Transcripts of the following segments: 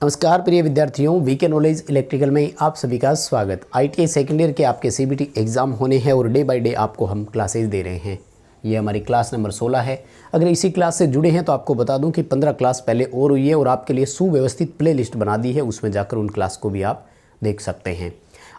नमस्कार प्रिय विद्यार्थियों, वीके नॉलेज इलेक्ट्रिकल में आप सभी का स्वागत। आईटीआई सेकेंड ईयर के आपके सीबीटी एग्ज़ाम होने हैं और डे बाय डे आपको हम क्लासेस दे रहे हैं। ये हमारी क्लास नंबर 16 है। अगर इसी क्लास से जुड़े हैं तो आपको बता दूं कि 15 क्लास पहले और हुई है और आपके लिए सुव्यवस्थित प्ले लिस्ट बना दी है, उसमें जाकर उन क्लास को भी आप देख सकते हैं।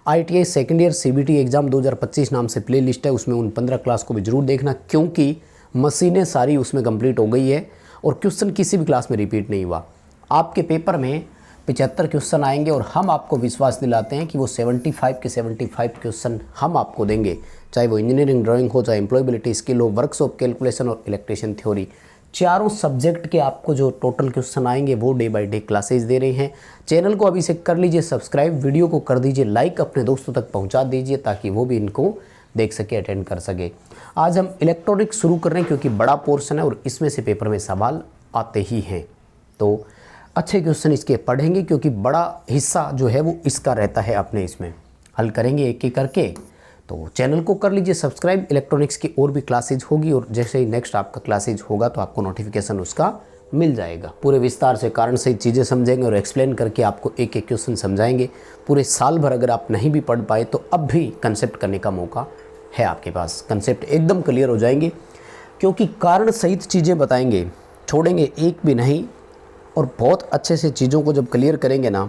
ITI second year CBT exam 2025 नाम से प्ले लिस्ट है, उसमें उन 15 क्लास को भी ज़रूर देखना, क्योंकि मशीनें सारी उसमें कंप्लीट हो गई है और क्वेश्चन किसी भी क्लास में रिपीट नहीं हुआ। आपके पेपर में 75 क्वेश्चन आएंगे और हम आपको विश्वास दिलाते हैं कि वो 75 के 75 क्वेश्चन हम आपको देंगे, चाहे वो इंजीनियरिंग ड्राइंग हो, चाहे एम्प्लॉयबिलिटी स्किल हो, वर्कशॉप कैलकुलेशन और इलेक्ट्रिशियन थ्योरी, चारों सब्जेक्ट के आपको जो टोटल क्वेश्चन आएंगे वो डे बाय डे क्लासेस दे रहे हैं। चैनल को अभी से कर लीजिए सब्सक्राइब, वीडियो को कर दीजिए लाइक, अपने दोस्तों तक पहुँचा दीजिए ताकि वो भी इनको देख सके, अटेंड कर सके। आज हम इलेक्ट्रॉनिक्स शुरू कर रहे हैं क्योंकि बड़ा पोर्शन है और इसमें से पेपर में सवाल आते ही हैं, तो अच्छे क्वेश्चन इसके पढ़ेंगे क्योंकि बड़ा हिस्सा जो है वो इसका रहता है। अपने इसमें हल करेंगे एक एक करके, तो चैनल को कर लीजिए सब्सक्राइब। इलेक्ट्रॉनिक्स की और भी क्लासेज होगी और जैसे ही नेक्स्ट आपका क्लासेज होगा तो आपको नोटिफिकेशन उसका मिल जाएगा। पूरे विस्तार से कारण सही चीज़ें समझेंगे और एक्सप्लेन करके आपको एक एक क्वेश्चन समझाएंगे। पूरे साल भर अगर आप नहीं भी पढ़ पाए तो अब भी कंसेप्ट करने का मौका है आपके पास। कंसेप्ट एकदम क्लियर हो जाएंगे क्योंकि कारण सहित चीज़ें बताएंगे, छोड़ेंगे एक भी नहीं। और बहुत अच्छे से चीज़ों को जब क्लियर करेंगे ना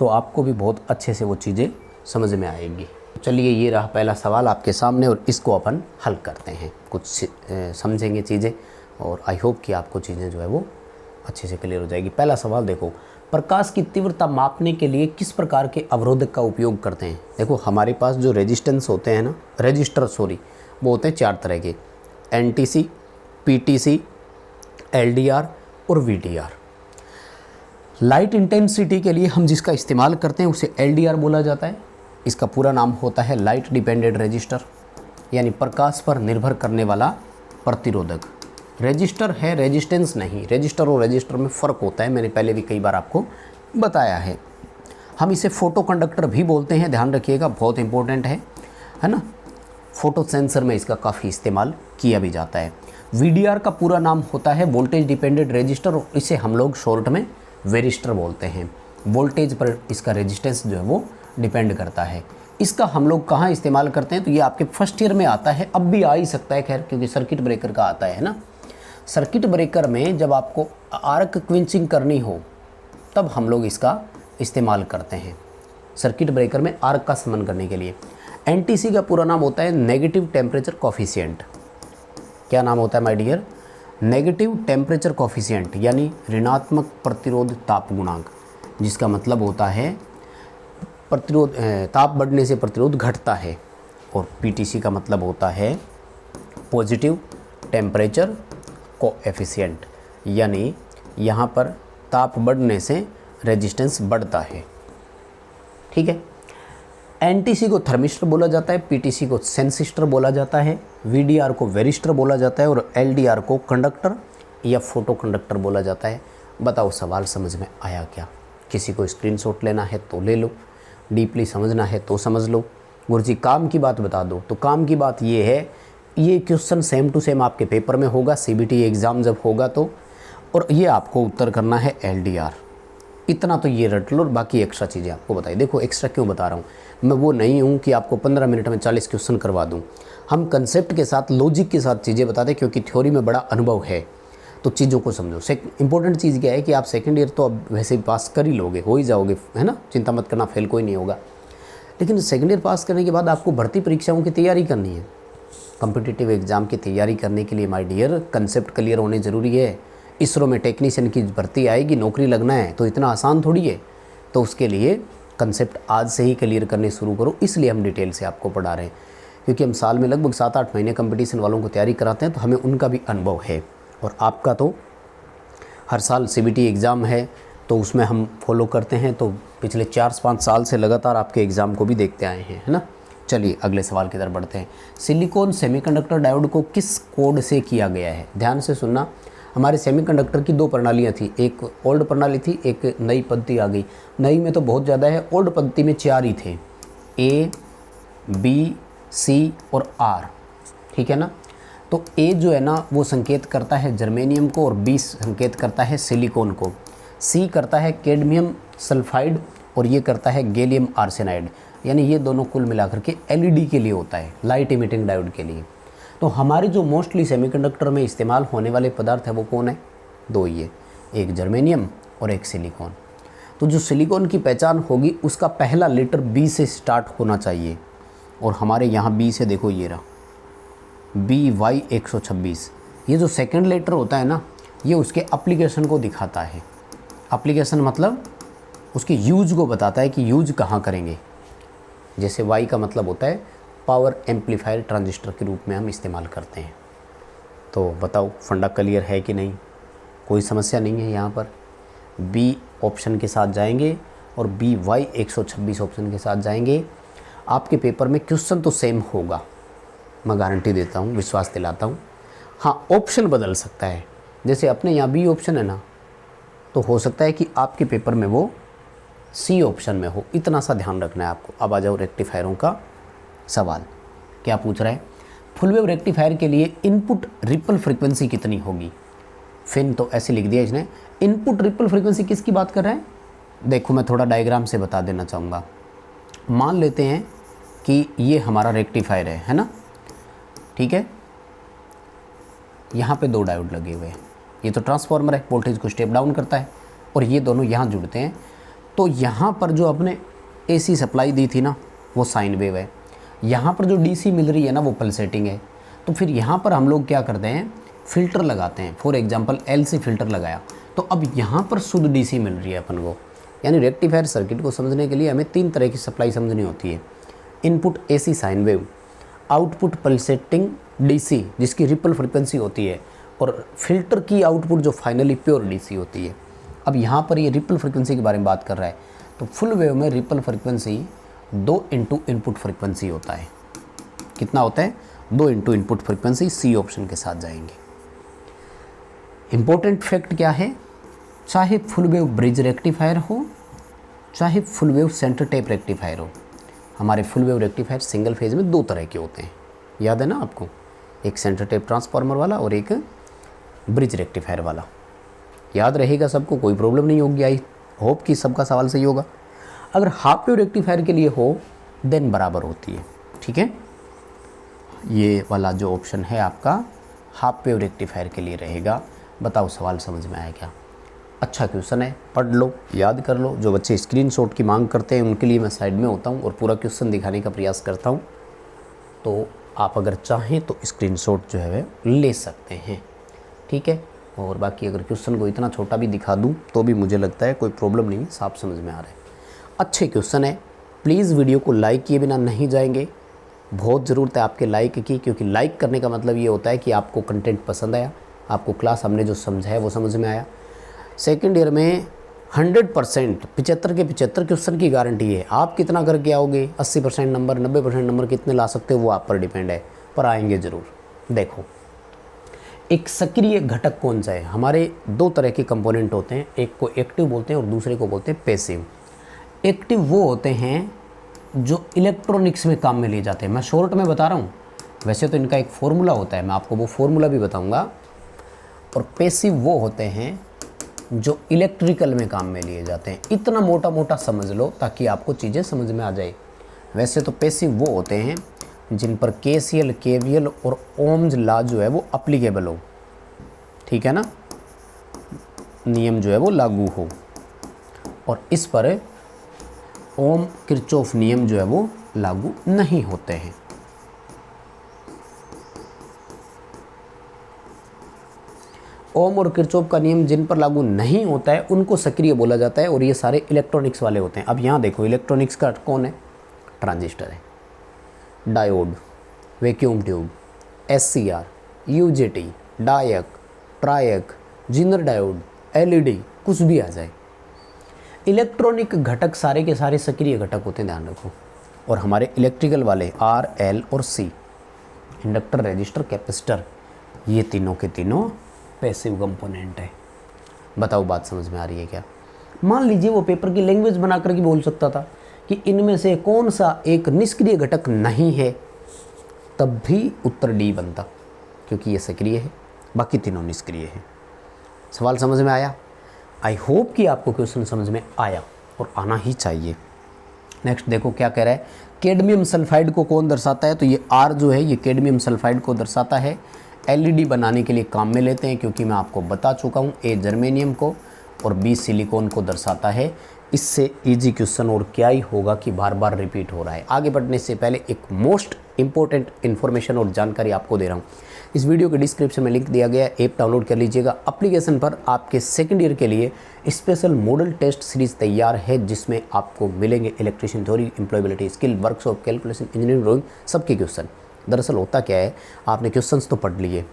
तो आपको भी बहुत अच्छे से वो चीज़ें समझ में आएंगी। चलिए, ये रहा पहला सवाल आपके सामने और इसको अपन हल करते हैं। कुछ समझेंगे चीज़ें और आई होप कि आपको चीज़ें जो है वो अच्छे से क्लियर हो जाएगी। पहला सवाल देखो, प्रकाश की तीव्रता मापने के लिए किस प्रकार के अवरोधक का उपयोग करते हैं। देखो, हमारे पास जो रेजिस्टेंस होते हैं ना, वो होते हैं 4 तरह के, NTC, PTC, LDR और VDR। लाइट इंटेंसिटी के लिए हम जिसका इस्तेमाल करते हैं उसे LDR बोला जाता है। इसका पूरा नाम होता है लाइट डिपेंडेंट रेजिस्टर, यानी प्रकाश पर निर्भर करने वाला प्रतिरोधक। रेजिस्टर है, रेजिस्टेंस नहीं। रेजिस्टर और रेजिस्टर में फ़र्क होता है, मैंने पहले भी कई बार आपको बताया है। हम इसे फोटो कंडक्टर भी बोलते हैं, ध्यान रखिएगा, बहुत इंपॉर्टेंट है ना। फोटो सेंसर में इसका काफ़ी इस्तेमाल किया भी जाता है। VDR का पूरा नाम होता है वोल्टेज डिपेंडेंट रेजिस्टर और इसे हम लोग शॉर्ट में वेरिस्टर बोलते हैं। वोल्टेज पर इसका रेजिस्टेंस जो है वो डिपेंड करता है। इसका हम लोग कहाँ इस्तेमाल करते हैं तो ये आपके फर्स्ट ईयर में आता है, अब भी आ ही सकता है खैर, क्योंकि सर्किट ब्रेकर का आता है ना। सर्किट ब्रेकर में जब आपको आर्क क्विंचिंग करनी हो तब हम लोग इसका इस्तेमाल करते हैं, सर्किट ब्रेकर में आर्क का समन करने के लिए। NTC का पूरा नाम होता है नेगेटिव टेम्परेचर कॉफिशिएंट। क्या नाम होता है my dear? Negative temperature coefficient, यानी ऋणात्मक प्रतिरोध ताप गुणांक, जिसका मतलब होता है प्रतिरोध, ताप बढ़ने से प्रतिरोध घटता है। और PTC का मतलब होता है पॉजिटिव टेम्परेचर कोएफिशिएंट, यानी यहाँ पर ताप बढ़ने से रेजिस्टेंस बढ़ता है। ठीक है। NTC को थर्मिस्टर बोला जाता है, PTC को सेंसिस्टर बोला जाता है, VDR को वेरिस्टर बोला जाता है और LDR को कंडक्टर या फोटो कंडक्टर बोला जाता है। बताओ, सवाल समझ में आया क्या? किसी को स्क्रीनशॉट लेना है तो ले लो, डीपली समझना है तो समझ लो। गुरुजी काम की बात बता दो, तो काम की बात ये है, ये क्वेश्चन सेम टू सेम आपके पेपर में होगा, CBT एग्ज़ाम जब होगा तो, और ये आपको उत्तर करना है LDR। इतना तो ये रट लो और बाकी एक्स्ट्रा चीज़ें आपको बताइए। देखो, एक्स्ट्रा क्यों बता रहा हूँ, मैं वो नहीं हूँ कि आपको 15 मिनट में 40 क्वेश्चन करवा दूँ। हम कंसेप्ट के साथ, लॉजिक के साथ चीज़ें बताते हैं क्योंकि थ्योरी में बड़ा अनुभव है, तो चीज़ों को समझो। इंपॉर्टेंट चीज़ क्या है कि आप सेकंड ईयर तो अब वैसे ही पास कर ही लोगे, हो ही जाओगे, है ना, चिंता मत करना, फेल कोई नहीं होगा। लेकिन सेकंड ईयर पास करने के बाद आपको भर्ती परीक्षाओं की तैयारी करनी है, कॉम्पिटिटिव एग्ज़ाम की तैयारी करने के लिए माय डियर कंसेप्ट क्लियर होने ज़रूरी है। इसरो में टेक्नीशियन की भर्ती आएगी, नौकरी लगना है, तो इतना आसान थोड़ी है। तो उसके लिए कंसेप्ट आज से ही क्लियर करने शुरू करो, इसलिए हम डिटेल से आपको पढ़ा रहे हैं, क्योंकि हम साल में लगभग 7-8 महीने कंपटीशन वालों को तैयारी कराते हैं, तो हमें उनका भी अनुभव है। और आपका तो हर साल CBT एग्ज़ाम है तो उसमें हम फॉलो करते हैं, तो पिछले 4-5 साल से लगातार आपके एग्ज़ाम को भी देखते आए हैं, है ना। चलिए अगले सवाल की तरफ बढ़ते हैं। सिलिकॉन सेमीकंडक्टर डायोड को किस कोड से किया गया है? ध्यान से सुनना। हमारे सेमीकंडक्टर की 2 प्रणालियाँ थी, एक ओल्ड प्रणाली थी, एक नई पद्धति आ गई। नई में तो बहुत ज़्यादा है, ओल्ड पद्धति में 4 ही थे, A, B, C और R। ठीक है ना। तो A जो है ना वो संकेत करता है जर्मेनियम को और B संकेत करता है सिलिकॉन को। सी करता है कैडमियम सल्फाइड और ये करता है गैलियम आर्सेनाइड, यानी ये दोनों कुल मिलाकर के एलईडी के लिए होता है, लाइट इमिटिंग डायोड के लिए। तो हमारे जो मोस्टली सेमीकंडक्टर में इस्तेमाल होने वाले पदार्थ है वो कौन है? दो ही है, एक जर्मेनियम और एक सिलिकॉन। तो जो सिलिकॉन की पहचान होगी उसका पहला लेटर बी से स्टार्ट होना चाहिए, और हमारे यहाँ बी से देखो ये रहा BY126। ये जो सेकंड लेटर होता है ना, ये उसके एप्लीकेशन को दिखाता है। एप्लीकेशन मतलब उसके यूज को बताता है कि यूज कहाँ करेंगे। जैसे Y का मतलब होता है पावर एम्पलीफायर ट्रांजिस्टर के रूप में हम इस्तेमाल करते हैं। तो बताओ फंडा क्लियर है कि नहीं? कोई समस्या नहीं है यहाँ पर। बी ऑप्शन के साथ जाएंगे और BY126 ऑप्शन के साथ जाएंगे। आपके पेपर में क्वेश्चन तो सेम होगा, मैं गारंटी देता हूँ, विश्वास दिलाता हूँ। हाँ, ऑप्शन बदल सकता है। जैसे अपने यहाँ बी ऑप्शन है ना, तो हो सकता है कि आपके पेपर में वो सी ऑप्शन में हो। इतना सा ध्यान रखना है आपको। अब आ जाओ रेक्टिफायरों का सवाल। क्या पूछ रहा है? फुल वेव रेक्टिफायर के लिए इनपुट रिपल फ्रीक्वेंसी कितनी होगी? फिन तो ऐसे लिख दिया इसने। इनपुट रिपल फ्रीक्वेंसी किसकी बात कर रहा है? देखो मैं थोड़ा डायग्राम से बता देना चाहूँगा। मान लेते हैं कि ये हमारा रेक्टिफायर है ना, ठीक है। यहाँ पे दो डायोड लगे हुए हैं। ये तो ट्रांसफार्मर है, वोल्टेज को स्टेप डाउन करता है, और ये दोनों यहाँ जुड़ते हैं। तो यहाँ पर जो अपने एसी सप्लाई दी थी ना, वो साइन वेव है। यहाँ पर जो डीसी मिल रही है ना, वो पल्सेटिंग है। तो फिर यहाँ पर हम लोग क्या करते हैं, फ़िल्टर लगाते हैं। फॉर एग्जांपल एलसी फ़िल्टर लगाया, तो अब यहाँ पर शुद्ध डीसी मिल रही है अपन को। यानी रेक्टिफायर सर्किट को समझने के लिए हमें तीन तरह की सप्लाई समझनी होती है। Input AC sine wave, output pulsating DC जिसकी रिपल फ्रीक्वेंसी होती है, और फिल्टर की आउटपुट जो फाइनली प्योर डीसी होती है। अब यहाँ पर ये रिपल फ्रीक्वेंसी के बारे में बात कर रहा है। तो फुल वेव में ripple frequency 2 into input frequency होता है। कितना होता है? 2 into input frequency. C option के साथ जाएंगे। इम्पोर्टेंट फैक्ट क्या है? चाहे फुल वेव ब्रिज रेक्टिफायर हो, चाहे full wave centre tap rectifier हो, हमारे full wave rectifier single phase में दो तरह के होते हैं। याद है ना आपको? एक सेंटर टेप ट्रांसफार्मर वाला और एक ब्रिज रेक्टिफायर वाला। याद रहेगा सबको, कोई प्रॉब्लम नहीं होगी। आई होप कि सबका सवाल सही होगा। अगर हाफ वेव रेक्टिफायर के लिए हो देन बराबर होती है, ठीक है। ये वाला जो ऑप्शन है आपका हाफ वेव रेक्टिफायर के लिए रहेगा। बताओ सवाल समझ में आया क्या? अच्छा क्वेश्चन है, पढ़ लो, याद कर लो। जो बच्चे स्क्रीनशॉट की मांग करते हैं उनके लिए मैं साइड में होता हूँ और पूरा क्वेश्चन दिखाने का प्रयास करता हूँ। तो आप अगर चाहें तो स्क्रीनशॉट जो है ले सकते हैं, ठीक है। और बाकी अगर क्वेश्चन को इतना छोटा भी दिखा दूँ तो भी मुझे लगता है कोई प्रॉब्लम नहीं है, साफ समझ में आ रहा है। अच्छे क्वेश्चन है। प्लीज़ वीडियो को लाइक किए बिना नहीं जाएंगे। बहुत ज़रूरत है आपके लाइक की, क्योंकि लाइक करने का मतलब ये होता है कि आपको कंटेंट पसंद आया, आपको क्लास हमने जो समझा है वो समझ में आया। सेकेंड ईयर में 100% 75 के 75 क्वेश्चन की गारंटी है। आप कितना करके आओगे, 80% नंबर, 90% नंबर कितने ला सकते हो वो आप पर डिपेंड है, पर आएंगे ज़रूर। देखो, एक सक्रिय घटक कौन सा है? हमारे दो तरह के कंपोनेंट होते हैं, एक को एक्टिव बोलते हैं और दूसरे को बोलते हैं पैसिव। एक्टिव वो होते हैं जो इलेक्ट्रॉनिक्स में काम में लिए जाते हैं। मैं शॉर्ट में बता रहा हूँ, वैसे तो इनका एक फॉर्मूला होता है, मैं आपको वो फॉर्मूला भी बताऊँगा। और पैसिव वो होते हैं जो इलेक्ट्रिकल में काम में लिए जाते हैं। इतना मोटा मोटा समझ लो ताकि आपको चीज़ें समझ में आ जाए। वैसे तो पैसिव वो होते हैं जिन पर केसीएल, केवीएल और ओम्स लॉ जो है वो अप्लीकेबल हो, ठीक है ना, नियम जो है वो लागू हो। और इस पर ओम किरचॉफ नियम जो है वो लागू नहीं होते हैं। ओम और किरचॉफ का नियम जिन पर लागू नहीं होता है उनको सक्रिय बोला जाता है, और ये सारे इलेक्ट्रॉनिक्स वाले होते हैं। अब यहाँ देखो, इलेक्ट्रॉनिक्स का कौन है? ट्रांजिस्टर है, diode, vacuum tube, SCR, UJT, diac, triac, zener diode, LED, कुछ भी आ जाए। इलेक्ट्रॉनिक घटक सारे के सारे सक्रिय घटक होते हैं, ध्यान रखो। और हमारे इलेक्ट्रिकल वाले आर, एल और सी, इंडक्टर, रेजिस्टर, कैपेसिटर, ये तीनों के तीनों पैसिव कंपोनेंट है। बताओ बात समझ में आ रही है क्या? मान लीजिए वो पेपर की लैंग्वेज बना करके बोल सकता था कि इनमें से कौन सा एक निष्क्रिय घटक नहीं है, तब भी उत्तर डी बनता, क्योंकि ये सक्रिय है, बाकी तीनों निष्क्रिय है। सवाल समझ में आया? आई होप कि आपको क्वेश्चन समझ में आया और आना ही चाहिए। नेक्स्ट देखो क्या कह रहा है, कैडमियम सल्फाइड को कौन दर्शाता है, तो ये R जो है ये कैडमियम सल्फाइड को दर्शाता है। LED बनाने के लिए काम में लेते हैं, क्योंकि मैं आपको बता चुका हूँ, A जर्मेनियम को और B सिलिकॉन को दर्शाता है। इससे इजी क्वेश्चन और क्या ही होगा कि बार बार रिपीट हो रहा है। आगे बढ़ने से पहले एक मोस्ट इंपॉर्टेंट इन्फॉर्मेशन और जानकारी आपको दे रहा हूँ। इस वीडियो के डिस्क्रिप्शन में लिंक दिया गया है, ऐप डाउनलोड कर लीजिएगा। एप्लीकेशन पर आपके सेकंड ईयर के लिए स्पेशल मॉडल टेस्ट सीरीज तैयार है, जिसमें आपको मिलेंगे electrician theory, employability skill, workshop, calculation, engineering, drawing, सबके क्वेश्चन। दरअसल होता क्या है, आपने क्वेश्चंस तो पढ़ लिए,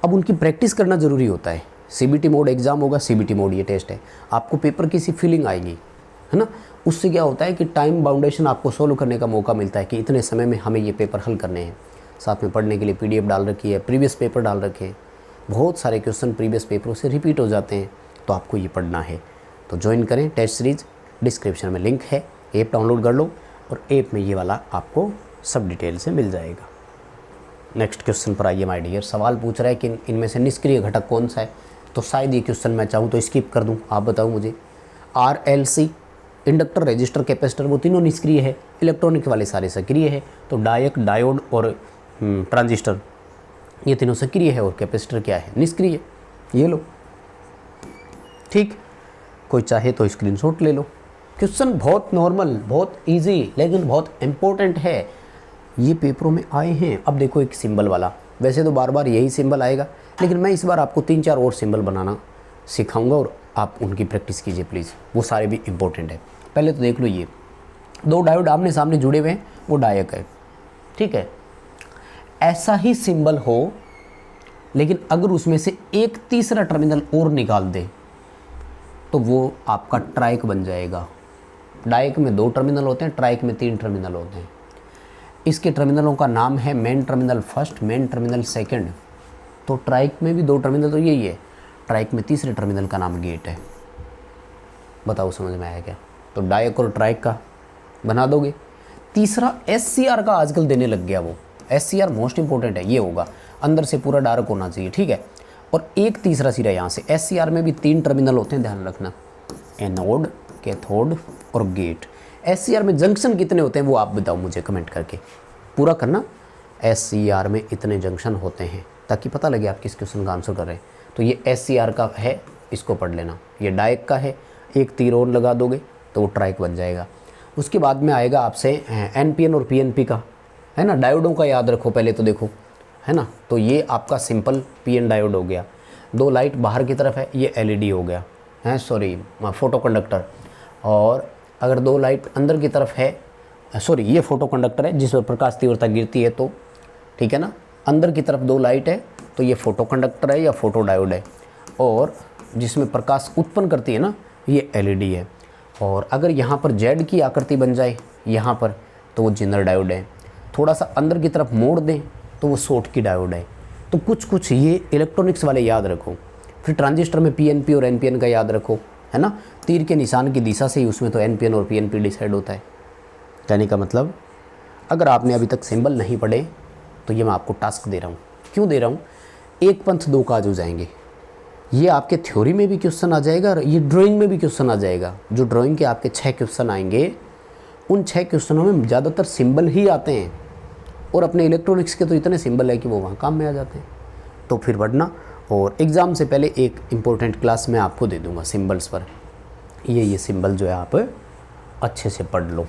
अब उनकी प्रैक्टिस करना ज़रूरी होता है। CBT मोड एग्ज़ाम होगा, CBT मोड ये टेस्ट है, आपको पेपर की सी फीलिंग आएगी, है ना। उससे क्या होता है कि टाइम बाउंडेशन आपको सॉल्व करने का मौका मिलता है कि इतने समय में हमें ये पेपर हल करने हैं। साथ में पढ़ने के लिए PDF डाल रखी है, प्रीवियस पेपर डाल रखे हैं, बहुत सारे क्वेश्चन प्रीवियस पेपरों से रिपीट हो जाते हैं, तो आपको ये पढ़ना है। तो ज्वाइन करें टेस्ट सीरीज, डिस्क्रिप्शन में लिंक है, ऐप डाउनलोड कर लो और ऐप में ये वाला आपको सब डिटेल से मिल जाएगा। नेक्स्ट क्वेश्चन पर आइए माय डियर। सवाल पूछ रहा है कि इनमें से निष्क्रिय घटक कौन सा है, तो शायद ये क्वेश्चन मैं चाहूँ तो स्किप कर दूँ, आप बताओ मुझे। RLC, इंडक्टर, रेजिस्टर, कैपेसिटर, वो तीनों निष्क्रिय है, इलेक्ट्रॉनिक वाले सारे सक्रिय है। तो डायक, डायोड और ट्रांजिस्टर ये तीनों सक्रिय है और कैपेसिटर क्या है, निष्क्रिय। ये लो, ठीक, कोई चाहे तो स्क्रीनशॉट ले लो। क्वेश्चन बहुत नॉर्मल, बहुत इजी, लेकिन बहुत इम्पोर्टेंट है, ये पेपरों में आए हैं। अब देखो एक सिंबल वाला, वैसे तो बार बार यही सिंबल आएगा, लेकिन मैं इस बार आपको 3-4 और सिंबल बनाना सिखाऊंगा और आप उनकी प्रैक्टिस कीजिए प्लीज़, वो सारे भी इम्पोर्टेंट है। पहले तो देख लो, ये 2 डायोड आमने सामने जुड़े हुए हैं, वो डायक है, ठीक है। ऐसा ही सिंबल हो, लेकिन अगर उसमें से एक तीसरा टर्मिनल और निकाल दे तो वो आपका ट्राइक बन जाएगा। डायक में 2 टर्मिनल होते हैं, ट्राइक में 3 टर्मिनल होते हैं। इसके टर्मिनलों का नाम है main terminal first, main terminal second. तो ट्राइक में भी 2 टर्मिनल तो यही है, ट्राइक में तीसरे टर्मिनल का नाम गेट है। बताओ समझ में आया क्या। तो डायक और ट्राइक का बना दोगे। तीसरा SCR का आजकल देने लग गया, वो SCR मोस्ट इंपॉर्टेंट है, ये होगा, अंदर से पूरा डार्क होना चाहिए, ठीक है। और एक तीसरा सिरा यहाँ से, SCR में भी 3 टर्मिनल होते हैं, ध्यान रखना, एनोड, कैथोड और गेट। SCR में जंक्शन कितने होते हैं वो आप बताओ मुझे कमेंट करके, पूरा करना। SCR में इतने जंक्शन होते हैं, ताकि पता लगे आप किस क्वेश्चन का आंसर कर रहे हैं। तो ये SCR का है, इसको पढ़ लेना। ये डायक का है, एक तीर और लगा दोगे तो वो ट्राइक बन जाएगा। उसके बाद में आएगा आपसे NPN और PNP का, है ना। डायोडों का याद रखो पहले तो, देखो, है ना। तो ये आपका सिंपल PN डायोड हो गया। 2 लाइट बाहर की तरफ है, ये LED हो गया, है, सॉरी, फोटो कंडक्टर। और अगर 2 लाइट अंदर की तरफ है, सॉरी, ये फोटो कंडक्टर है जिस पर प्रकाश तीव्रता गिरती है, तो ठीक है ना। अंदर की तरफ 2 लाइट है तो ये फोटो कंडक्टर है या फोटो डायोड है। और जिसमें प्रकाश उत्पन्न करती है ना, ये LED है। और अगर यहाँ पर Z की आकृति बन जाए यहाँ पर, तो वो जिनर डायोड है। थोड़ा सा अंदर की तरफ मोड़ दें तो वो शॉर्ट की डायोड है। तो कुछ ये इलेक्ट्रॉनिक्स वाले याद रखो। फिर ट्रांजिस्टर में PNP और NPN का याद रखो, है ना। तीर के निशान की दिशा से ही उसमें तो NPN और PNP डिसाइड होता है। कहने का मतलब, अगर आपने अभी तक सिंबल नहीं पढ़े तो ये मैं आपको टास्क दे रहा हूँ। क्यों दे रहा हूँ, एक पंथ 2 काज हो जाएंगे। ये आपके थ्योरी में भी क्वेश्चन आ जाएगा और ये ड्राइंग में भी क्वेश्चन आ जाएगा। जो ड्राइंग के आपके 6 क्वेश्चन आएंगे, उन 6 क्वेश्चनों में ज़्यादातर सिंबल ही आते हैं, और अपने इलेक्ट्रॉनिक्स के तो इतने सिंबल है कि वो वहाँ काम में आ जाते हैं। तो फिर पढ़ना, और एग्ज़ाम से पहले एक इम्पोर्टेंट क्लास मैं आपको दे दूँगा सिंबल्स पर। ये सिंबल जो है आप अच्छे से पढ़ लो।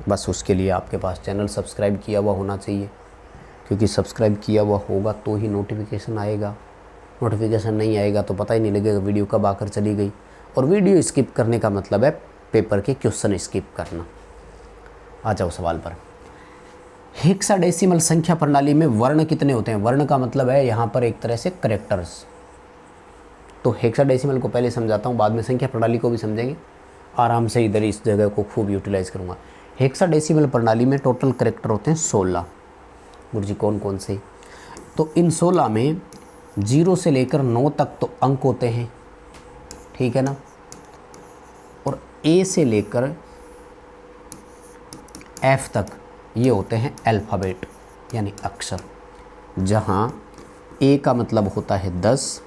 बस उसके लिए आपके पास चैनल सब्सक्राइब किया हुआ होना चाहिए, क्योंकि सब्सक्राइब किया हुआ होगा तो ही नोटिफिकेशन आएगा। नोटिफिकेशन नहीं आएगा तो पता ही नहीं लगेगा वीडियो कब आकर चली गई। और वीडियो स्किप करने का मतलब है पेपर के क्वेश्चन स्किप करना। आ जाओ सवाल पर। हेक्साडेसिमल संख्या प्रणाली में वर्ण कितने होते हैं। वर्ण का मतलब है यहाँ पर एक तरह से करेक्टर्स। तो हेक्साडेसिमल को पहले समझाता हूँ, बाद में संख्या प्रणाली को भी समझेंगे। आराम से इधर इस जगह को खूब यूटिलाइज़ करूँगा। हेक्साडेसिमल प्रणाली में टोटल करेक्टर होते हैं 16। गुरुजी कौन कौन से। तो इन 16 में 0 से लेकर 9 तक तो अंक होते हैं, ठीक है ना। और A से लेकर F तक ये होते हैं अल्फ़ाबेट, यानी अक्षर। जहाँ A का मतलब होता है 10,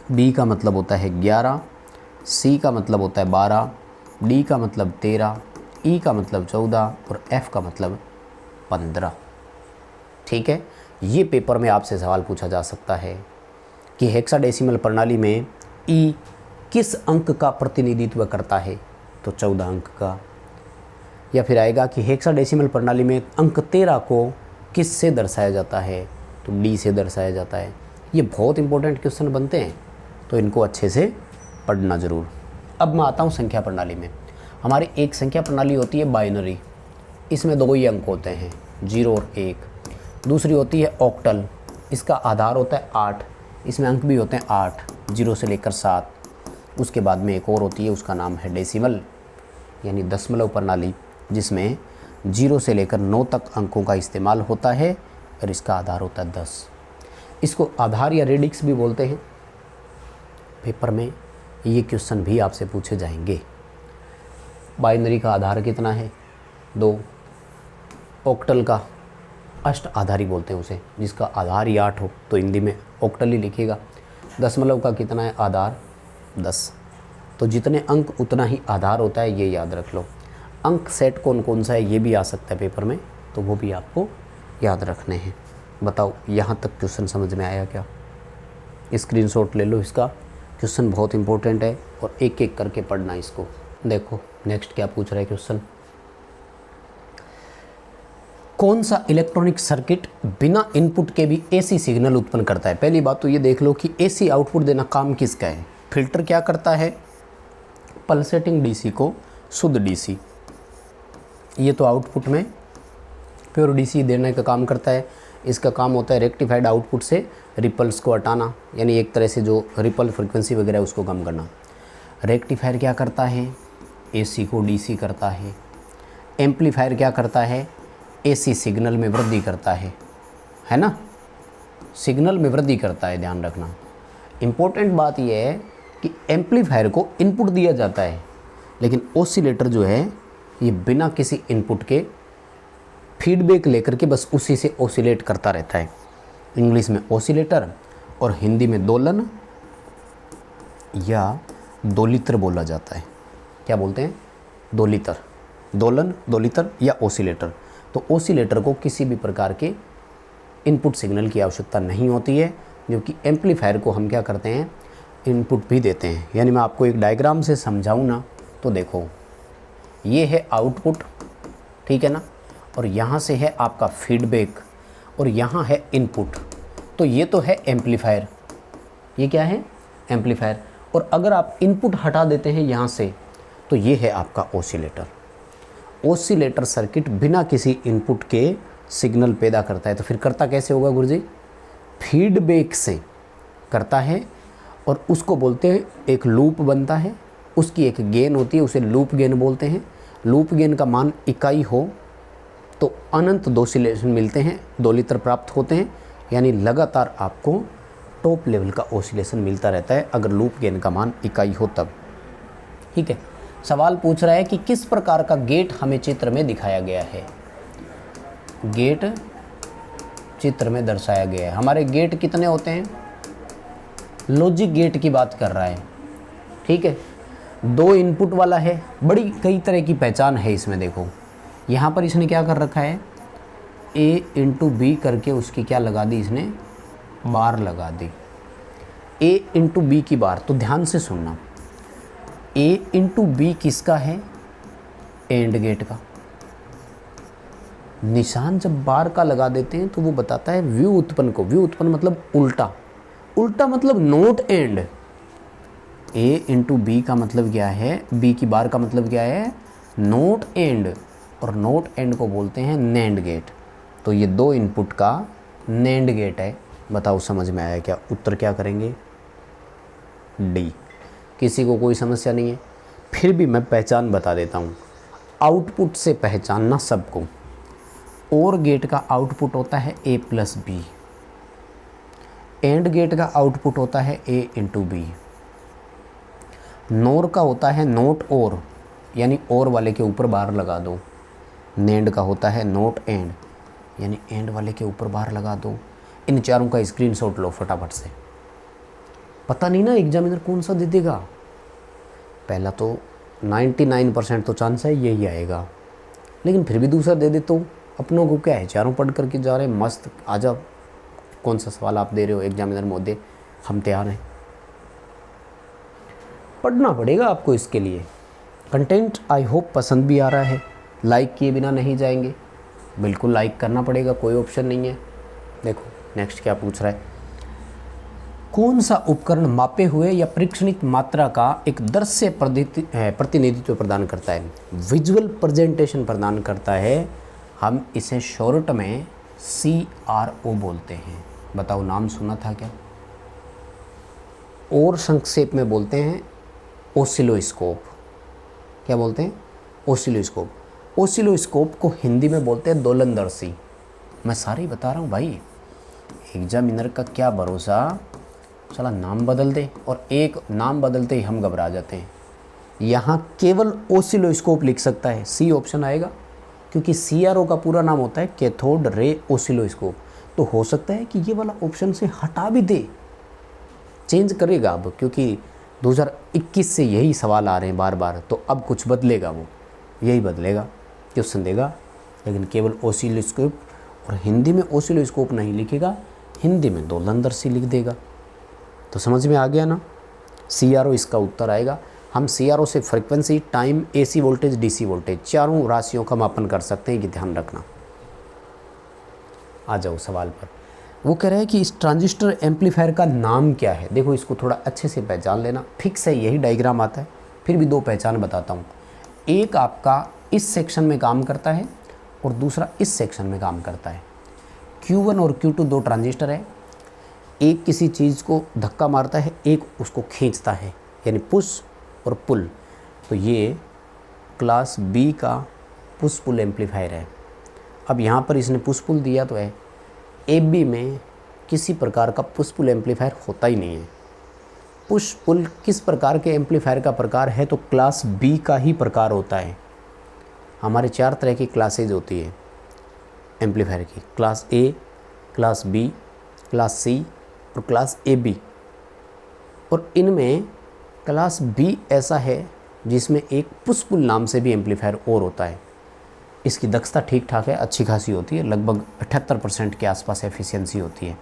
बी का मतलब होता है 11, सी का मतलब होता है 12, डी का मतलब 13, ई का मतलब 14 और एफ का मतलब 15। ठीक है, ये पेपर में आपसे सवाल पूछा जा सकता है कि हेक्साडेसिमल प्रणाली में ई किस अंक का प्रतिनिधित्व करता है, तो 14 अंक का। या फिर आएगा कि हेक्साडेसिमल प्रणाली में अंक 13 को किस से दर्शाया जाता है, तो डी से दर्शाया जाता है। ये बहुत इंपॉर्टेंट क्वेश्चन बनते हैं, तो इनको अच्छे से पढ़ना ज़रूर। अब मैं आता हूँ संख्या प्रणाली में। हमारी एक संख्या प्रणाली होती है बाइनरी, इसमें 2 ही अंक होते हैं, 0 और 1। दूसरी होती है ऑक्टल, इसका आधार होता है 8, इसमें अंक भी होते हैं 8, 0 से लेकर 7। उसके बाद में एक और होती है, उसका नाम है डेसिमल यानी दशमलव प्रणाली, जिसमें 0 से लेकर 9 तक अंकों का इस्तेमाल होता है और इसका आधार होता है 10। इसको आधार या रेडिक्स भी बोलते हैं। पेपर में ये क्वेश्चन भी आपसे पूछे जाएंगे। बाइनरी का आधार कितना है, 2। ऑक्टल का अष्ट आधारी बोलते हैं उसे, जिसका आधार ही 8 हो तो हिंदी में ऑक्टल ही लिखिएगा। दशमलव का कितना है आधार, 10। तो जितने अंक उतना ही आधार होता है, ये याद रख लो। अंक सेट कौन कौन सा है ये भी आ सकता है पेपर में, तो वो भी आपको याद रखने हैं। बताओ यहाँ तक क्वेश्चन समझ में आया क्या? स्क्रीनशॉट ले लो इसका, क्वेश्चन बहुत इंपॉर्टेंट है और एक एक करके पढ़ना इसको। देखो नेक्स्ट क्या पूछ रहा है क्वेश्चन, कौन सा इलेक्ट्रॉनिक सर्किट बिना इनपुट के भी एसी सिग्नल उत्पन्न करता है? पहली बात तो ये देख लो कि एसी आउटपुट देना काम किसका है। फिल्टर क्या करता है, पल्सेटिंग डीसी को शुद्ध डीसी, ये तो आउटपुट में प्योर डीसी देने का काम करता है। इसका काम होता है रेक्टिफाइड आउटपुट से रिपल्स को हटाना, यानी एक तरह से जो रिपल फ्रिक्वेंसी वगैरह है उसको कम करना। रेक्टिफायर क्या करता है, एसी को डीसी करता है। एम्पलीफायर क्या करता है, एसी सिग्नल में वृद्धि करता है ना, सिग्नल में वृद्धि करता है, ध्यान रखना। इम्पोर्टेंट बात यह है कि एम्पलीफायर को इनपुट दिया जाता है, लेकिन ऑसिलेटर जो है ये बिना किसी इनपुट के फीडबैक लेकर के बस उसी से ऑसिलेट करता रहता है। इंग्लिश में ऑसिलेटर और हिंदी में दोलन या दोलित्र बोला जाता है। क्या बोलते हैं, दोलित्र, दोलन, दोलित्र या ऑसिलेटर। तो ऑसिलेटर को किसी भी प्रकार के इनपुट सिग्नल की आवश्यकता नहीं होती है, जबकि एम्पलीफायर को हम क्या करते हैं, इनपुट भी देते हैं। यानी मैं आपको एक डायग्राम से समझाऊँ ना, तो देखो ये है आउटपुट, ठीक है ना, और यहाँ से है आपका फीडबैक और यहाँ है इनपुट। तो ये तो है एम्पलीफायर, ये क्या है, एम्पलीफायर। और अगर आप इनपुट हटा देते हैं यहाँ से, तो ये है आपका ऑसिलेटर। ऑसिलेटर सर्किट बिना किसी इनपुट के सिग्नल पैदा करता है। तो फिर करता कैसे होगा गुरुजी, फीडबैक से करता है, और उसको बोलते हैं, एक लूप बनता है, उसकी एक गेन होती है, उसे लूप गेन बोलते हैं। लूप गेन का मान इकाई हो तो अनंत ऑसिलेशन मिलते हैं, दोलित्र प्राप्त होते हैं, यानी लगातार आपको टॉप लेवल का ऑसिलेशन मिलता रहता है अगर लूप गेन का मान इकाई हो तब। ठीक है, सवाल पूछ रहा है कि किस प्रकार का गेट हमें चित्र में दिखाया गया है। गेट चित्र में दर्शाया गया है। हमारे गेट कितने होते हैं, लॉजिक गेट की बात कर रहा है, ठीक है। 2 इनपुट वाला है, बड़ी कई तरह की पहचान है इसमें। देखो यहाँ पर इसने क्या कर रखा है, A इंटू बी करके उसकी क्या लगा दी, इसने बार लगा दी, A इंटू बी की बार। तो ध्यान से सुनना, A इंटू बी किसका है, एंड गेट का। निशान जब बार का लगा देते हैं तो वो बताता है व्यू उत्पन्न को। व्यू उत्पन्न मतलब उल्टा, उल्टा मतलब not and. A into B का मतलब क्या है, B की बार का मतलब क्या है, नोट एंड, और नोट एंड को बोलते हैं नैंड गेट। तो ये 2 इनपुट का नैंड गेट है। बताओ समझ में आया क्या, उत्तर क्या करेंगे, डी। किसी को कोई समस्या नहीं है? फिर भी मैं पहचान बता देता हूँ, आउटपुट से पहचानना सबको। और गेट का आउटपुट होता है A plus B, and gate का आउटपुट होता है A इंटू बी, नोर का होता है नोट और, यानी और वाले के ऊपर बार लगा दो। नेंड का होता है नोट एंड, यानी एंड वाले के ऊपर बार लगा दो। इन चारों का स्क्रीनशॉट लो फटाफट से। पता नहीं ना एग्जामिनर कौन सा दे देगा। पहला तो 99% तो चांस है यही आएगा, लेकिन फिर भी दूसरा दे दे तो अपनों को क्या है, चारों पढ़ करके जा रहे हैं मस्त। आजा, कौन सा सवाल आप दे रहे हो एग्जामिनर महोदय, हम तैयार हैं। पढ़ना पड़ेगा आपको इसके लिए। कंटेंट आई होप पसंद भी आ रहा है, लाइक किए बिना नहीं जाएंगे, बिल्कुल लाइक करना पड़ेगा, कोई ऑप्शन नहीं है। देखो नेक्स्ट क्या पूछ रहा है, कौन सा उपकरण मापे हुए या परीक्षणित मात्रा का एक दृश्य प्रतिनिधित्व प्रदान करता है, विजुअल प्रेजेंटेशन प्रदान करता है। हम इसे शॉर्ट में CRO बोलते हैं। बताओ नाम सुना था क्या? और संक्षेप में बोलते हैं ओसिलोस्कोप। क्या बोलते हैं? ओसिलोस्कोप। ओसिलोस्कोप को हिंदी में बोलते हैं दोलनदर्शी। मैं सारे ही बता रहा हूँ भाई, एग्जामिनर का क्या भरोसा, चला नाम बदल दे, और एक नाम बदलते ही हम घबरा जाते हैं। यहाँ केवल ओसिलोस्कोप लिख सकता है, सी ऑप्शन आएगा, क्योंकि CRO का पूरा नाम होता है कैथोड रे ओसिलोस्कोप। तो हो सकता है कि ये वाला ऑप्शन से हटा भी दे, चेंज करेगा अब, क्योंकि 2021 से यही सवाल आ रहे हैं बार बार, तो अब कुछ बदलेगा, वो यही बदलेगा, क्वेश्चन देगा। लेकिन केवल ओसिलोस्कोप, और हिंदी में ओसिलोस्कोप नहीं लिखेगा, हिंदी में दोलनदर्शी लिख देगा। तो समझ में आ गया ना? CRO इसका उत्तर आएगा। हम CRO से frequency, time, AC voltage, DC voltage, चारों राशियों का मापन कर सकते हैं, कि ध्यान रखना। आ जाओ सवाल पर। वो कह रहा है कि इस ट्रांजिस्टर एम्पलीफायर का नाम क्या है। देखो इसको थोड़ा अच्छे से पहचान लेना, फिक्स है, यही डायग्राम आता है। फिर भी दो पहचान बताता हूँ। एक आपका इस सेक्शन में काम करता है और दूसरा इस सेक्शन में काम करता है। Q1 और Q2 दो ट्रांजिस्टर है। एक किसी चीज़ को धक्का मारता है, एक उसको खींचता है, यानी पुश और पुल। तो ये क्लास B का पुश पुल एम्पलीफायर है। अब यहाँ पर इसने पुश पुल दिया तो है, AB में किसी प्रकार का पुश पुल एम्पलीफायर होता ही नहीं है। पुश पुल किस प्रकार के एम्पलीफायर का प्रकार है, तो क्लास B का ही प्रकार होता है। हमारे 4 तरह की क्लासेज होती है एम्पलीफायर की, class A, class B, class C और क्लास AB। और इनमें क्लास B ऐसा है जिसमें एक पुश पुल नाम से भी एम्पलीफायर और होता है। इसकी दक्षता ठीक ठाक है, अच्छी खासी होती है, लगभग 78% के आसपास एफिशिएंसी होती है।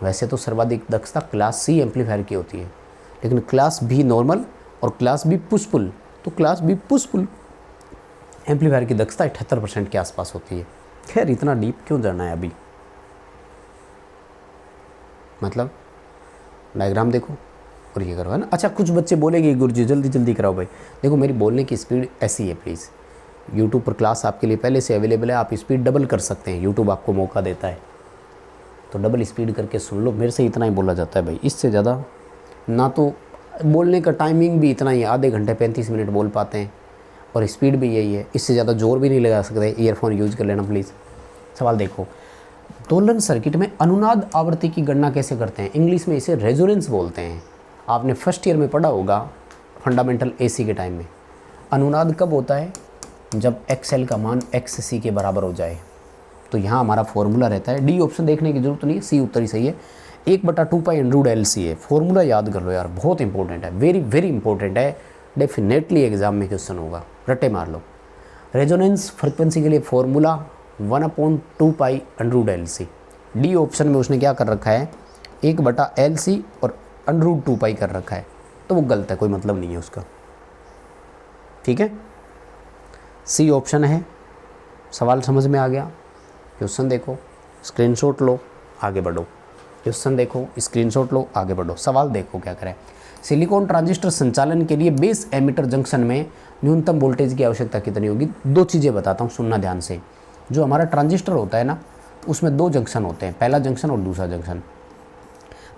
वैसे तो सर्वाधिक दक्षता क्लास C एम्पलीफायर की होती है, लेकिन क्लास B नॉर्मल और क्लास B पुश पुल, तो class B push pull amplifier की दक्षता 78% के आसपास होती है। खैर इतना डीप क्यों जाना है अभी, मतलब डायग्राम देखो और ये करो, है ना। अच्छा कुछ बच्चे बोलेंगे गुरुजी जल्दी जल्दी कराओ भाई। देखो मेरी बोलने की स्पीड ऐसी है, प्लीज़ यूट्यूब पर क्लास आपके लिए पहले से अवेलेबल है, आप स्पीड डबल कर सकते हैं, यूट्यूब आपको मौका देता है, तो डबल स्पीड करके सुन लो। मेरे से इतना ही बोला जाता है भाई, इससे ज़्यादा ना। तो बोलने का टाइमिंग भी इतना ही है, आधे घंटे 35 मिनट बोल पाते हैं, और स्पीड भी यही है, इससे ज़्यादा जोर भी नहीं लगा सकते। ईयरफोन यूज कर लेना प्लीज़। सवाल देखो, दोलन सर्किट में अनुनाद आवृत्ति की गणना कैसे करते हैं? इंग्लिश में इसे रेजोनेंस बोलते हैं। आपने फर्स्ट ईयर में पढ़ा होगा फंडामेंटल AC के टाइम में। अनुनाद कब होता है? जब XL का मान XC के बराबर हो जाए। तो यहाँ हमारा फॉर्मूला रहता है, D ऑप्शन देखने की जरूरत नहीं है, C उत्तर ही सही है। 1/2π√LC है, फॉर्मूला याद कर लो यार, बहुत इंपॉर्टेंट है, वेरी वेरी इंपॉर्टेंट है, डेफिनेटली एग्जाम में क्वेश्चन होगा, रटे मार लो। रेजोनेंस फ्रिक्वेंसी के लिए फॉर्मूला 1/2π√LC। D ऑप्शन में उसने क्या कर रखा है, 1/LC और √2π कर रखा है, तो वो गलत है, कोई मतलब नहीं है उसका, ठीक है। C ऑप्शन है। सवाल समझ में आ गया? क्वेश्चन देखो, स्क्रीनशॉट लो, आगे बढ़ो। क्वेश्चन देखो, स्क्रीनशॉट लो, आगे बढ़ो। सवाल देखो क्या करें। सिलिकॉन ट्रांजिस्टर संचालन के लिए बेस एमिटर जंक्शन में न्यूनतम वोल्टेज की आवश्यकता कितनी होगी? दो चीज़ें बताता हूँ, सुनना ध्यान से। जो हमारा ट्रांजिस्टर होता है ना, उसमें दो जंक्शन होते हैं, पहला जंक्शन और दूसरा जंक्शन।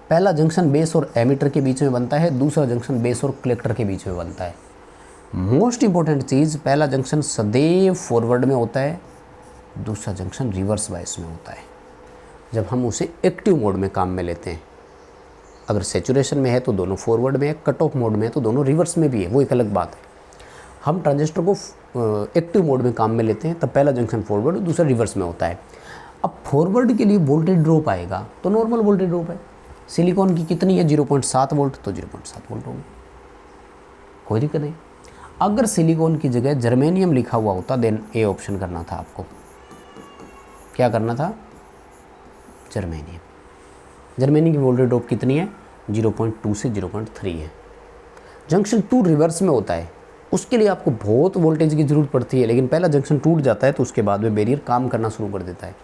पहला जंक्शन बेस और एमिटर के बीच में बनता है, दूसरा जंक्शन बेस और कलेक्टर के बीच में बनता है। मोस्ट इंपॉर्टेंट चीज़, पहला जंक्शन सदैव फॉरवर्ड में होता है, दूसरा जंक्शन रिवर्स बायस में होता है, जब हम उसे एक्टिव मोड में काम में लेते हैं। अगर सैचुरेशन में है तो दोनों फॉरवर्ड में है, कट ऑफ मोड में है तो दोनों रिवर्स में भी है, वो एक अलग बात है। हम ट्रांजिस्टर को एक्टिव मोड में काम में लेते हैं, तब पहला जंक्शन फॉरवर्ड और दूसरा रिवर्स में होता है। अब फॉरवर्ड के लिए वोल्टेज ड्रॉप आएगा तो नॉर्मल वोल्टेज ड्रॉप है, सिलिकॉन की कितनी है 0.7 वोल्ट, तो 0.7 वोल्ट होगी, कोई दिक्कत नहीं। अगर सिलिकॉन की जगह जर्मेनियम लिखा हुआ होता देन ए ऑप्शन करना था आपको, क्या करना था, जर्मेनियम। जर्मेनियम की वोल्टेज ड्रॉप कितनी है 0.2 से 0.3 है। जंक्शन 2 रिवर्स में होता है, उसके लिए आपको बहुत वोल्टेज की ज़रूरत पड़ती है, लेकिन पहला जंक्शन टूट जाता है तो उसके बाद में बैरियर काम करना शुरू कर देता है।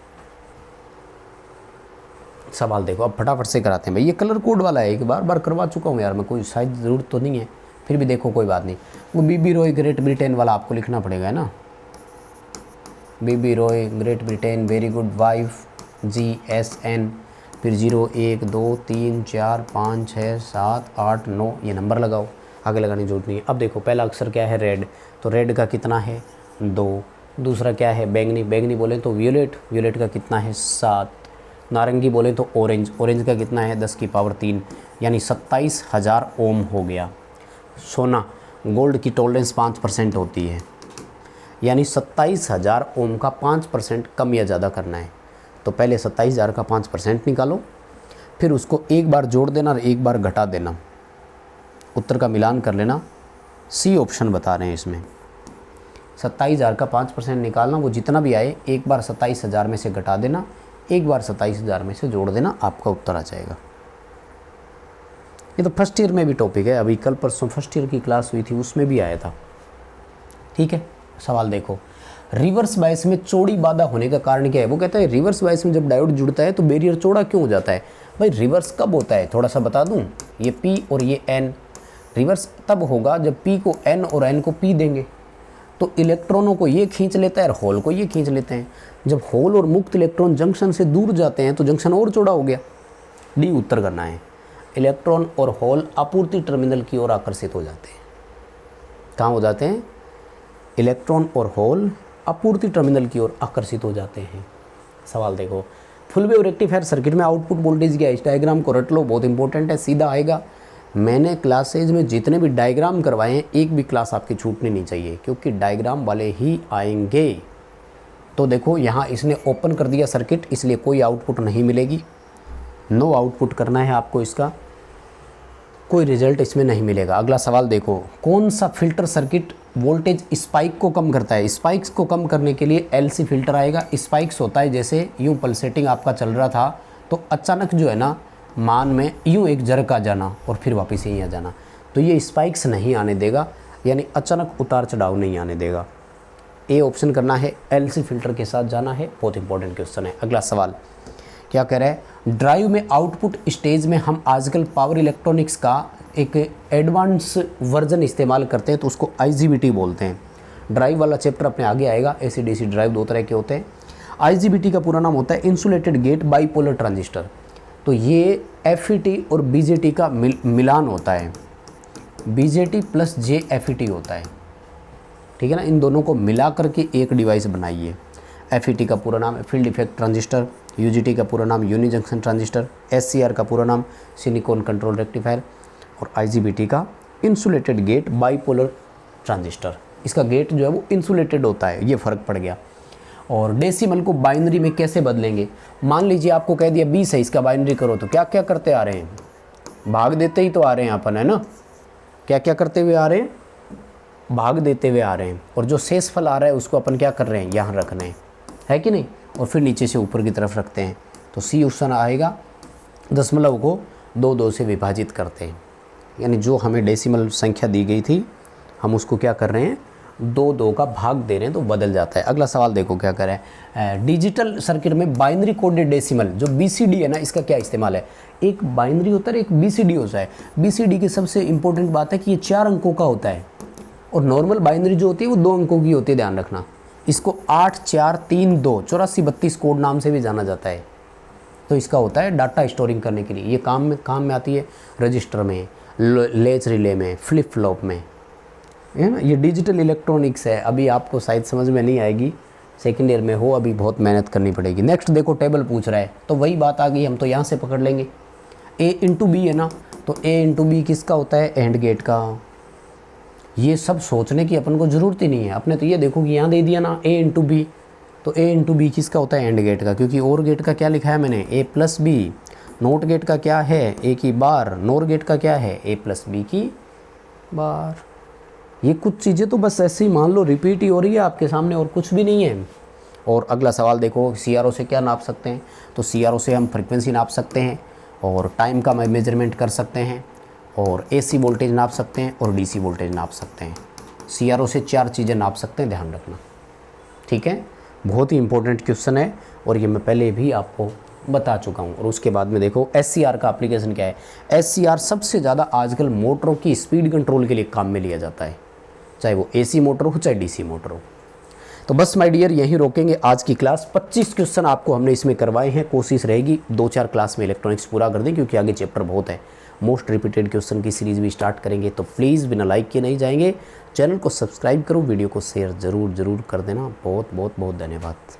सवाल देखो, अब फटाफट से कराते हैं भाई। ये कलर कोड वाला है, एक बार करवा चुका हूँ यार मैं, कोई शायद ज़रूरत तो नहीं है, फिर भी देखो कोई बात नहीं। वो बीबी रॉय ग्रेट ब्रिटेन वाला आपको लिखना पड़ेगा, है ना, B B Roy Great Britain very good wife GSN, फिर 0 1 2 3 4 5 6 7 8 9, ये नंबर लगाओ, आगे लगाने की जरूरत नहीं है। अब देखो पहला अक्षर क्या है रेड, तो रेड का कितना है 2। दूसरा क्या है बैंगनी, बैंगनी बोले तो वियोलेट, वियोलेट का कितना है 7। नारंगी बोले तो ऑरेंज, ऑरेंज का कितना है 10 की पावर 3, यानी 27,000 ओम हो गया। सोना गोल्ड की टॉलरेंस 5% होती है, यानी 27,000 ओम का 5% कम या ज़्यादा करना है। तो पहले 27,000 का 5% निकालो, फिर उसको एक बार जोड़ देना और एक बार घटा देना, उत्तर का मिलान कर लेना। सी ऑप्शन बता रहे हैं इसमें। 27,000 का 5% निकालना, वो जितना भी आए एक बार 27,000 में से घटा देना, एक बार 27,000 में से जोड़ देना, आपका उत्तर आ जाएगा। ये तो फर्स्ट ईयर में भी टॉपिक है, अभी कल परसों फर्स्ट ईयर की क्लास हुई थी उसमें भी आया था। ठीक है, सवाल देखो, रिवर्स बायस में चौड़ी बाधा होने का कारण क्या है। वो कहता है रिवर्स बायस में जब डायोड जुड़ता है तो बैरियर चौड़ा क्यों हो जाता है। भाई रिवर्स कब होता है थोड़ा सा बता दूं, ये P और ये N, रिवर्स तब होगा जब P को N और N को P देंगे तो इलेक्ट्रॉनों को ये खींच लेता है और होल को ये खींच लेते हैं। जब होल और मुक्त इलेक्ट्रॉन जंक्शन से दूर जाते हैं तो जंक्शन और चौड़ा हो गया। डी उत्तर करना है। इलेक्ट्रॉन और होल आपूर्ति टर्मिनल की ओर आकर्षित हो जाते हैं। कहाँ हो जाते हैं, इलेक्ट्रॉन और होल आपूर्ति टर्मिनल की ओर आकर्षित हो जाते हैं। सवाल देखो, फुल वेव रेक्टिफायर सर्किट में आउटपुट वोल्टेज क्या है। इस डायग्राम को रट लो, बहुत इंपॉर्टेंट है, सीधा आएगा। मैंने क्लासेज में जितने भी डायग्राम करवाए हैं एक भी क्लास आपकी छूटनी नहीं चाहिए, क्योंकि डायग्राम वाले ही आएंगे। तो देखो यहाँ इसने ओपन कर दिया सर्किट, इसलिए कोई आउटपुट नहीं मिलेगी, नो आउटपुट करना है आपको, इसका कोई रिजल्ट इसमें नहीं मिलेगा। अगला सवाल देखो, कौन सा फिल्टर सर्किट वोल्टेज स्पाइक को कम करता है। स्पाइक्स को कम करने के लिए LC फिल्टर आएगा। स्पाइक्स होता है जैसे यूँ पल्सेटिंग आपका चल रहा था तो अचानक जो है ना मान में यूँ एक झटका आ जाना और फिर वापस यहीं आ जाना, तो ये स्पाइक्स नहीं आने देगा, यानी अचानक उतार चढ़ाव नहीं आने देगा। ए ऑप्शन करना है, LC फिल्टर के साथ जाना है, बहुत इंपॉर्टेंट क्वेश्चन है। अगला सवाल क्या कह रहा है, ड्राइव में आउटपुट स्टेज में हम आजकल पावर इलेक्ट्रॉनिक्स का एक एडवांस वर्जन इस्तेमाल करते हैं तो उसको IGBT बोलते हैं। ड्राइव वाला चैप्टर अपने आगे आएगा। AC DC ड्राइव दो तरह के होते हैं। IGBT का पूरा नाम होता है इंसुलेटेड गेट बाईपोलर ट्रांजिस्टर। तो ये FET और BJT का मिलान होता है, BJT प्लस JFET होता है, ठीक है ना। इन दोनों को मिला करके एक डिवाइस बनाइए। FET का पूरा नाम फील्ड इफेक्ट ट्रांजिस्टर, UJT का पूरा नाम यूनि जंक्शन ट्रांजिस्टर, SCR का पूरा नाम सिलिकॉन कंट्रोल रेक्टिफायर और IGBT का इंसुलेटेड गेट बाईपोलर ट्रांजिस्टर। इसका गेट जो है वो इंसुलेटेड होता है, ये फ़र्क पड़ गया। और डेसिमल को बाइनरी में कैसे बदलेंगे, मान लीजिए आपको कह दिया 20 है, इसका बाइनरी करो, तो क्या क्या करते आ रहे हैं, भाग देते ही तो आ रहे हैं अपन, है ना। क्या क्या करते हुए आ रहे हैं, भाग देते हुए आ रहे हैं। और जो शेष फल आ रहा है उसको अपन क्या कर रहे हैं, यहाँ रख रहे हैं, है कि नहीं, और फिर नीचे से ऊपर की तरफ रखते हैं। तो सी ऑप्शन आएगा। दशमलव को 2 से विभाजित करते हैं, यानी जो हमें डेसिमल संख्या दी गई थी हम उसको क्या कर रहे हैं, 2 का भाग दे रहे हैं तो बदल जाता है। अगला सवाल देखो क्या कर रहा है, डिजिटल सर्किट में बाइनरी कोडेड डेसिमल जो BCD है ना, इसका क्या इस्तेमाल है। एक बाइनरी होता है, एक BCD होता है। BCD की सबसे इंपॉर्टेंट बात है कि ये 4 अंकों का होता है और नॉर्मल बाइनरी जो होती है वो 2 अंकों की होती है, ध्यान रखना। इसको 8 4 3 2 84 32 कोड नाम से भी जाना जाता है। तो इसका होता है डाटा स्टोरिंग करने के लिए, ये काम में आती है रजिस्टर में, लेच रिले में, फ्लिप फ्लॉप में, है ना। ये डिजिटल इलेक्ट्रॉनिक्स है, अभी आपको शायद समझ में नहीं आएगी, सेकेंड ईयर में हो, अभी बहुत मेहनत करनी पड़ेगी। नेक्स्ट देखो टेबल पूछ रहा है, तो वही बात आ गई, हम तो यहाँ से पकड़ लेंगे। A/B है ना, तो A/B किसका होता है, एंड गेट का। ये सब सोचने की अपन को ज़रूरत ही नहीं है, अपने तो ये देखो कि यहाँ दे दिया ना A/B, तो A/B किसका होता है, एंड गेट का, क्योंकि और गेट का क्या लिखा है मैंने, A+B, नोट गेट का क्या है, ए की बार, नोर गेट का क्या है, ए प्लस बी की बार। ये कुछ चीज़ें तो बस ऐसे ही मान लो रिपीट ही हो रही है आपके सामने और कुछ भी नहीं है। और अगला सवाल देखो, CRO से क्या नाप सकते हैं, तो CRO से हम फ्रीक्वेंसी नाप सकते हैं और टाइम का मेजरमेंट कर सकते हैं और AC वोल्टेज नाप सकते हैं और DC वोल्टेज नाप सकते हैं। CRO से 4 चीज़ें नाप सकते हैं, ध्यान रखना, ठीक है। बहुत ही इंपॉर्टेंट क्वेश्चन है और ये मैं पहले भी आपको बता चुका हूँ। और उसके बाद में देखो SCR का एप्लीकेशन क्या है। SCR सबसे ज़्यादा आजकल मोटरों की स्पीड कंट्रोल के लिए काम में लिया जाता है, चाहे वो AC मोटर हो चाहे DC मोटर हो। तो बस माय डियर यहीं रोकेंगे आज की क्लास। 25 क्वेश्चन आपको हमने इसमें करवाए हैं, कोशिश रहेगी 2-4 क्लास में इलेक्ट्रॉनिक्स पूरा कर दें क्योंकि आगे चैप्टर बहुत है। मोस्ट रिपीटेड क्वेश्चन की सीरीज़ भी स्टार्ट करेंगे, तो प्लीज़ बिना लाइक किए नहीं जाएंगे। चैनल को सब्सक्राइब करो, वीडियो को शेयर ज़रूर कर देना। बहुत बहुत धन्यवाद।